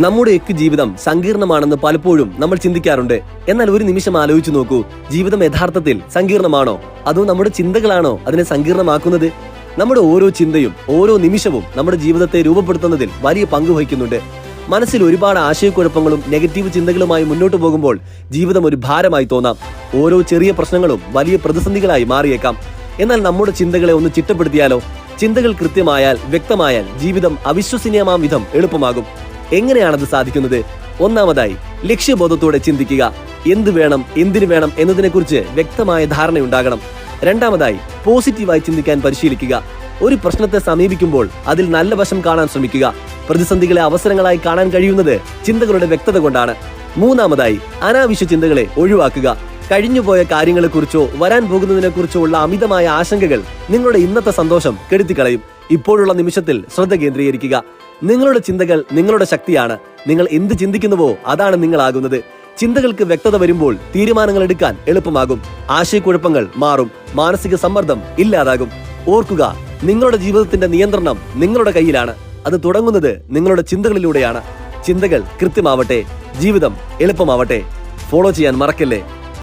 നമ്മുടെയൊക്കെ ജീവിതം സങ്കീർണമാണെന്ന് പലപ്പോഴും നമ്മൾ ചിന്തിക്കാറുണ്ട്. എന്നാൽ ഒരു നിമിഷം ആലോചിച്ചു നോക്കൂ, ജീവിതം യഥാർത്ഥത്തിൽ സങ്കീർണമാണോ, അതോ നമ്മുടെ ചിന്തകളാണോ അതിനെ സങ്കീർണമാക്കുന്നത്? നമ്മുടെ ഓരോ ചിന്തയും ഓരോ നിമിഷവും നമ്മുടെ ജീവിതത്തെ രൂപപ്പെടുത്തുന്നതിൽ വലിയ പങ്ക് വഹിക്കുന്നുണ്ട്. മനസ്സിൽ ഒരുപാട് ആശയക്കുഴപ്പങ്ങളും നെഗറ്റീവ് ചിന്തകളുമായി മുന്നോട്ട് പോകുമ്പോൾ ജീവിതം ഒരു ഭാരമായി തോന്നാം. ഓരോ ചെറിയ പ്രശ്നങ്ങളും വലിയ പ്രതിസന്ധികളായി മാറിയേക്കാം. എന്നാൽ നമ്മുടെ ചിന്തകളെ ഒന്ന് ചിട്ടപ്പെടുത്തിയാലോ? ചിന്തകൾ കൃത്യമായാൽ, വ്യക്തമായാൽ ജീവിതം അവിശ്വസനീയമാം വിധം എളുപ്പമാകും. എങ്ങനെയാണത് സാധിക്കുന്നത്? ഒന്നാമതായി, ലക്ഷ്യബോധത്തോടെ ചിന്തിക്കുക. എന്ത് വേണം, എന്തിനു വേണം എന്നതിനെക്കുറിച്ച് വ്യക്തമായ ധാരണയുണ്ടാകണം. രണ്ടാമതായി, പോസിറ്റീവായി ചിന്തിക്കാൻ പരിശീലിക്കുക. ഒരു പ്രശ്നത്തെ സമീപിക്കുമ്പോൾ അതിൽ നല്ല വശം കാണാൻ ശ്രമിക്കുക. പ്രതിസന്ധികളെ അവസരങ്ങളായി കാണാൻ കഴിയുന്നത് ചിന്തകളുടെ വ്യക്തത കൊണ്ടാണ്. മൂന്നാമതായി, അനാവശ്യ ചിന്തകളെ ഒഴിവാക്കുക. കഴിഞ്ഞുപോയ കാര്യങ്ങളെക്കുറിച്ചോ വരാൻ പോകുന്നതിനെക്കുറിച്ചോ ഉള്ള അമിതമായ ആശങ്കകൾ നിങ്ങളുടെ ഇന്നത്തെ സന്തോഷം കെടുത്തിക്കളയും. ഇപ്പോഴുള്ള നിമിഷത്തിൽ ശ്രദ്ധ കേന്ദ്രീകരിക്കുക. നിങ്ങളുടെ ചിന്തകൾ നിങ്ങളുടെ ശക്തിയാണ്. നിങ്ങൾ എന്ത് ചിന്തിക്കുന്നുവോ അതാണ് നിങ്ങളാകുന്നത്. ചിന്തകൾക്ക് വ്യക്തത വരുമ്പോൾ തീരുമാനങ്ങൾ എടുക്കാൻ എളുപ്പമാകും. ആശയക്കുഴപ്പങ്ങൾ മാറും. മാനസിക സമ്മർദ്ദം ഇല്ലാതാകും. ഓർക്കുക, നിങ്ങളുടെ ജീവിതത്തിന്റെ നിയന്ത്രണം നിങ്ങളുടെ കയ്യിലാണ്. അത് തുടങ്ങുന്നത് നിങ്ങളുടെ ചിന്തകളിലൂടെയാണ്. ചിന്തകൾ കൃത്യമാവട്ടെ, ജീവിതം എളുപ്പമാവട്ടെ. ഫോളോ ചെയ്യാൻ മറക്കല്ലേ.